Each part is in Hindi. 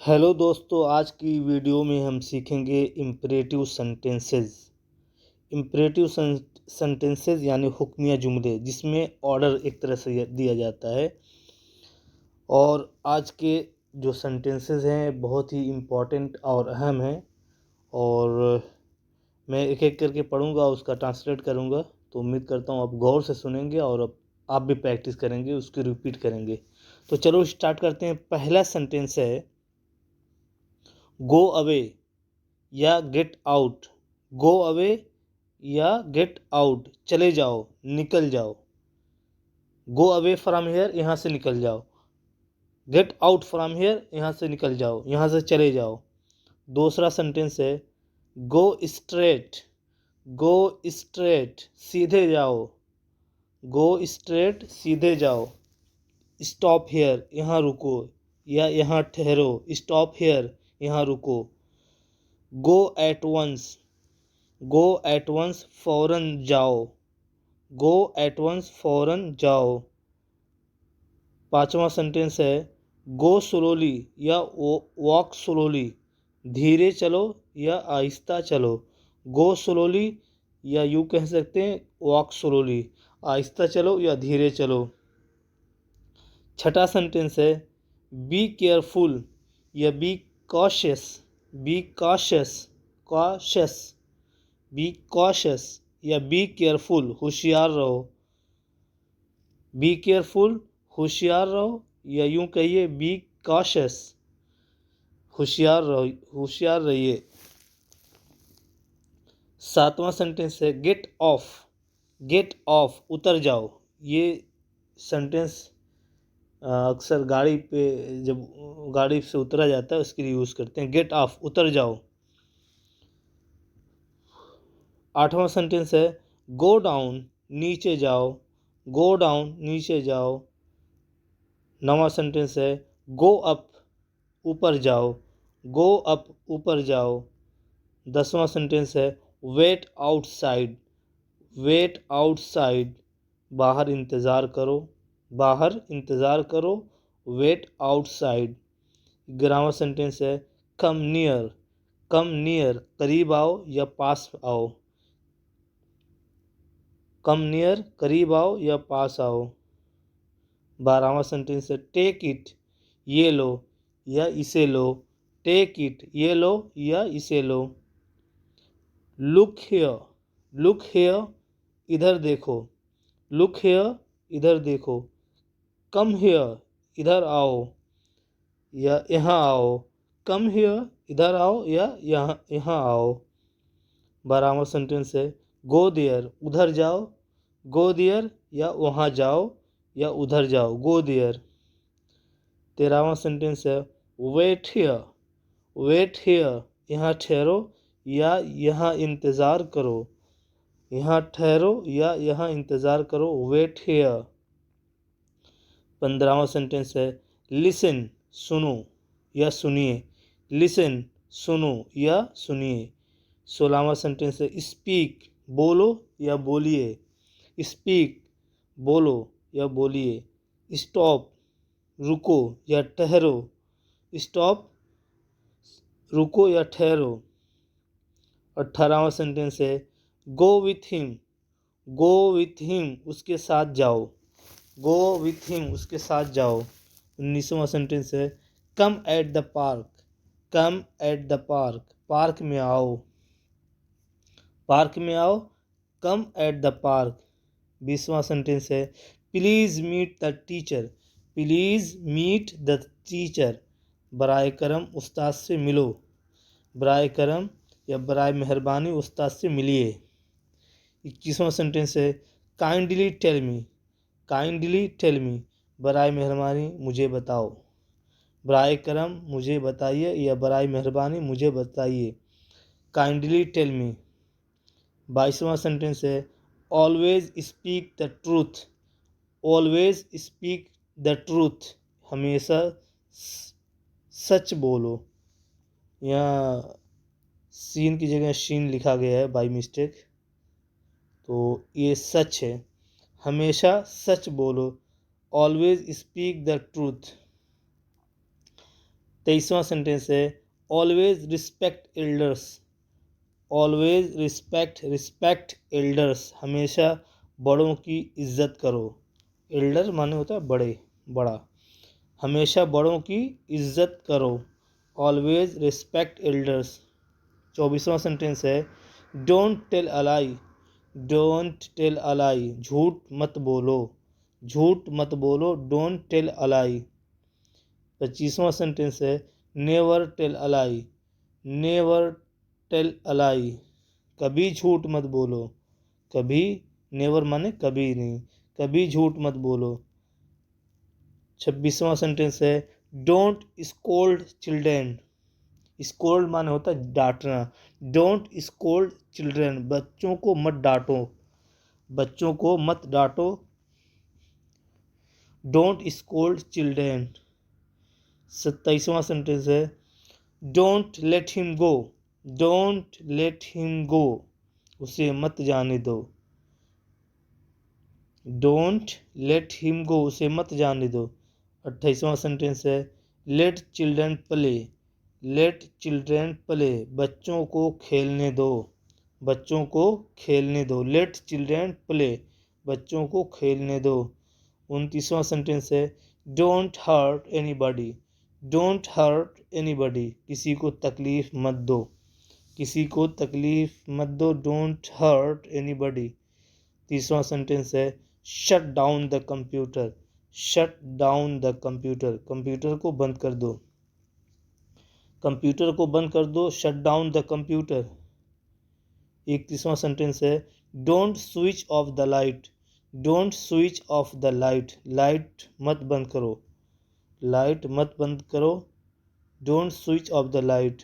हेलो दोस्तों, आज की वीडियो में हम सीखेंगे इम्परेटिव सेंटेंसेस। इम्परेटिव सेंटेंसेस यानी हुक्मिया जुमले जिसमें ऑर्डर एक तरह से दिया जाता है। और आज के जो सेंटेंसेस हैं बहुत ही इम्पोर्टेंट और अहम हैं, और मैं एक एक करके पढ़ूंगा, उसका ट्रांसलेट करूंगा। तो उम्मीद करता हूं आप गौर से सुनेंगे और अब आप भी प्रैक्टिस करेंगे, उसकी रिपीट करेंगे। तो चलो स्टार्ट करते हैं। पहला सेंटेंस है गो अवे या गेट आउट। गो अवे या गेट आउट, चले जाओ, निकल जाओ। गो अवे फ्रॉम हेयर, यहाँ से निकल जाओ। गेट आउट फ्रॉम हेयर, यहाँ से निकल जाओ, यहाँ से चले जाओ। दूसरा सेंटेंस है गो स्ट्रेट। गो स्ट्रेट, सीधे जाओ। गो स्ट्रेट, सीधे जाओ। स्टॉप हेयर, यहाँ रुको या यहाँ ठहरो। स्टॉप हेयर, यहाँ रुको। Go at once. Go at once, फौरन जाओ। गो एट वंस, फौरन जाओ। पांचवा सेंटेंस है गो स्लोली या वॉक स्लोली। धीरे चलो या आहिस्ता चलो। गो स्लोली या यूँ कह सकते हैं वॉक स्लोली, आहिस्ता चलो या धीरे चलो। छठा सेंटेंस है बी केयरफुल या be cautious. Be cautious, cautious. Be cautious या बी केयरफुल, होशियार रहो। बी केयरफुल, होशियार रहो, या यूं कहिए बी कॉशियस, होशियार रहो, होशियार रहिए। सातवां सेंटेंस है गेट ऑफ। गेट ऑफ, उतर जाओ। ये सेंटेंस अक्सर गाड़ी पे, जब गाड़ी से उतरा जाता है उसके लिए यूज़ करते हैं। गेट ऑफ, उतर जाओ। आठवां सेंटेंस है गो डाउन, नीचे जाओ। गो डाउन, नीचे जाओ। नवा सेंटेंस है गो अप, ऊपर जाओ। गो अप, ऊपर जाओ। 10वां सेंटेंस है वेट आउटसाइड। वेट आउटसाइड, बाहर इंतज़ार करो। बाहर इंतज़ार करो। Wait outside. 11वां सेंटेंस है कम नियर। कम नियर, करीब आओ या पास आओ। कम नियर, करीब आओ या पास आओ। 12वां सेंटेंस है टेक इट, ये लो या इसे लो। टेक इट, ये लो या इसे लो। Look here. लुक हियर, इधर देखो। लुक हियर, इधर देखो। कम हियर, इधर आओ या यहाँ आओ। कम हियर, इधर आओ या यहाँ यहाँ आओ। 12वां सेंटेंस है गो देयर, उधर जाओ। गो देयर या वहाँ जाओ या उधर जाओ। Go there. 13वां सेंटेंस है वेट हियर। वेट हियर, यहाँ ठहरो या यहाँ इंतज़ार करो। यहाँ ठहरो या यहाँ इंतज़ार करो। Wait here. 15वां सेंटेंस है लिसन, सुनो या सुनिए। लिसन, सुनो या सुनिए। 16वां सेंटेंस है स्पीक, बोलो या बोलिए। स्पीक, बोलो या बोलिए। स्टॉप, रुको या ठहरो। स्टॉप, रुको या ठहरो। 18वां सेंटेंस है go with him. Go with him, उसके साथ जाओ। गो विथ हिम, उसके साथ जाओ। 19वां सेंटेंस है come at the park. Come at the park, park में आओ। पार्क में आओ। Come at the park. 20वां सेंटेंस है please meet the teacher. Please meet the teacher, बराए करम उस्ताद से मिलो। बराए करम या बराए मेहरबानी उस्ताद से मिलिए। 21वां सेंटेंस है kindly tell me. Kindly tell me, बराए मेहरबानी मुझे बताओ। बराए करम मुझे बताइए या बराए मेहरबानी मुझे बताइए। Kindly tell me. 22वां सेंटेंस है always speak the truth. Always speak the truth, हमेशा सच बोलो। यहाँ सीन की जगह शीन लिखा गया है बाय मिस्टेक, तो ये सच है। हमेशा सच बोलो। Always speak the truth. 23वां सेंटेंस है always respect elders. Always respect elders, हमेशा बड़ों की इज्जत करो। एल्डर माने होता है बड़े, बड़ा। हमेशा बड़ों की इज्जत करो। Always respect elders. 24वां सेंटेंस है don't tell a lie. Don't tell a lie, झूठ मत बोलो। झूठ मत बोलो, डोंट टेल अलाई। 25वां सेंटेंस है never tell a lie. Never tell a lie, कभी झूठ मत बोलो। कभी, नेवर माने कभी नहीं, कभी झूठ मत बोलो। 26वां सेंटेंस है डोंट स्कोल्ड चिल्ड्रेन। स्कोल्ड माने होता है डांटना। डोंट स्कोल्ड चिल्ड्रेन, बच्चों को मत डांटो। बच्चों को मत डांटो। Don't scold children. 27वां सेंटेंस है don't let him go. Don't let him go, उसे मत जाने दो। डोंट लेट हिम गो, उसे मत जाने दो। 28वां सेंटेंस है late children play. Late children play, बच्चों को खेलने दो। बच्चों को खेलने दो। लेट चिल्ड्रन प्ले, बच्चों को खेलने दो। 29वां सेंटेंस है don't hurt anybody. Don't hurt anybody, किसी को तकलीफ मत दो। किसी को तकलीफ मत दो। Don't hurt anybody. 30वां सेंटेंस है shut down the computer. Shut down the computer, computer को बंद कर दो। कंप्यूटर को बंद कर दो। Shut down the computer. 31वां सेंटेंस है don't switch off the light. Don't switch off the light, light मत बंद करो। लाइट मत बंद करो। Don't switch off the light.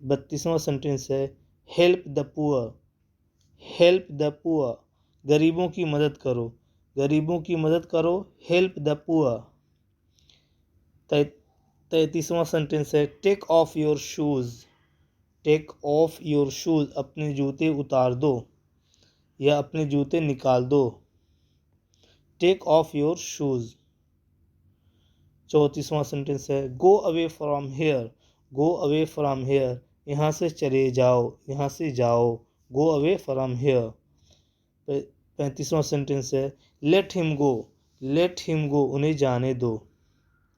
32वां सेंटेंस है help the poor. Help the poor, गरीबों की मदद करो। गरीबों की मदद करो। Help the poor. 33वां सेंटेंस है take off your shoes. Take off your shoes, अपने जूते उतार दो या अपने जूते निकाल दो। Take off your shoes. 34वां सेंटेंस है go away from here. Go away from here, यहाँ से चले जाओ, यहाँ से जाओ। Go away from here. 35वां सेंटेंस है let him go. Let him go, उन्हें जाने दो।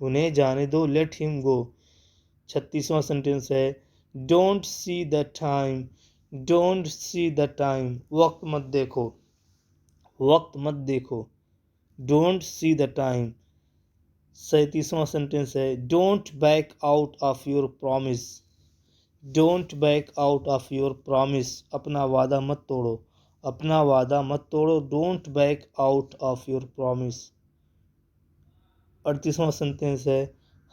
उन्हें जाने दो। Late him go. 36वां सेंटेंस है don't see the time. Don't see the time, वक्त मत देखो। वक्त मत देखो। Don't see the time. 37वां सेंटेंस है don't back out of your promise. Don't back out of your promise, अपना वादा मत तोड़ो। अपना वादा मत तोड़ो। Don't back out of your promise. 38वां सेंटेंस है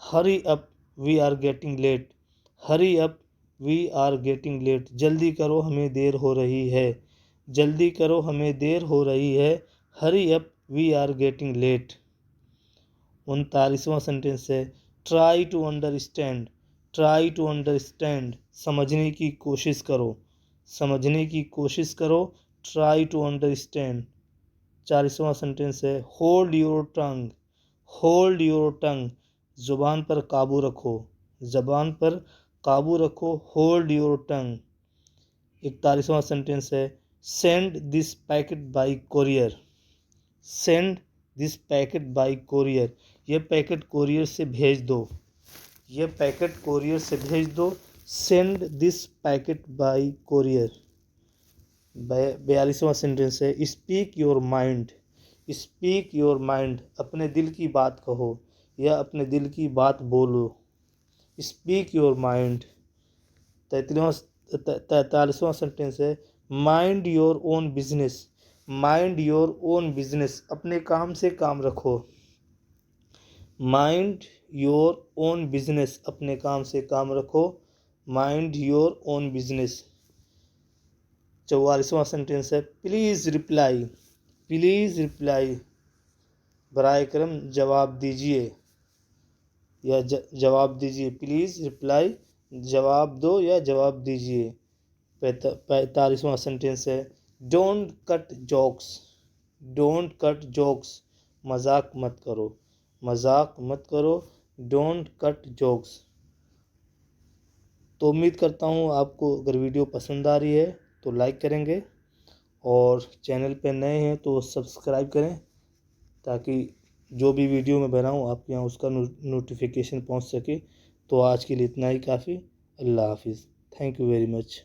hurry up we are getting late. Hurry up we are getting late, जल्दी करो हमें देर हो रही है। जल्दी करो हमें देर हो रही है। Hurry up we are getting late. 39वां सेंटेंस है try to understand. Try to understand, समझने की कोशिश करो। समझने की कोशिश करो। Try to understand. 40वां सेंटेंस है hold your tongue. Hold your tongue, ज़ुबान पर काबू रखो। ज़बान पर काबू रखो। Hold your tongue. 41वां सेंटेंस है send this packet by courier. Send this packet by courier, यह पैकेट कोरियर से भेज दो। यह पैकेट कोरियर से भेज दो। Send this packet by courier. 42वां सेंटेंस है speak your mind. Speak your mind, अपने दिल की बात कहो या अपने दिल की बात बोलो। Speak your mind. 43वां सेंटेंस है mind your own business. Mind your own business, अपने काम से काम रखो। माइंड योर ओन बिजनेस, अपने काम से काम रखो। Mind your own business. 44वां सेंटेंस है प्लीज़ रिप्लाई। प्लीज़ रिप्लाई, बराए करम जवाब दीजिए या जवाब दीजिए। प्लीज़ रिप्लाई, जवाब दो या जवाब दीजिए। 45वां सेंटेंस है don't cut jokes. Don't cut jokes, मजाक मत करो। मजाक मत करो। Don't cut jokes. तो उम्मीद करता हूँ आपको अगर वीडियो पसंद आ रही है तो लाइक करेंगे, और चैनल पे नए हैं तो सब्सक्राइब करें, ताकि जो भी वीडियो मैं बनाऊँ आपके यहाँ उसका नोटिफिकेशन पहुँच सके। तो आज के लिए इतना ही काफ़ी। अल्लाह हाफिज़। Thank you very much.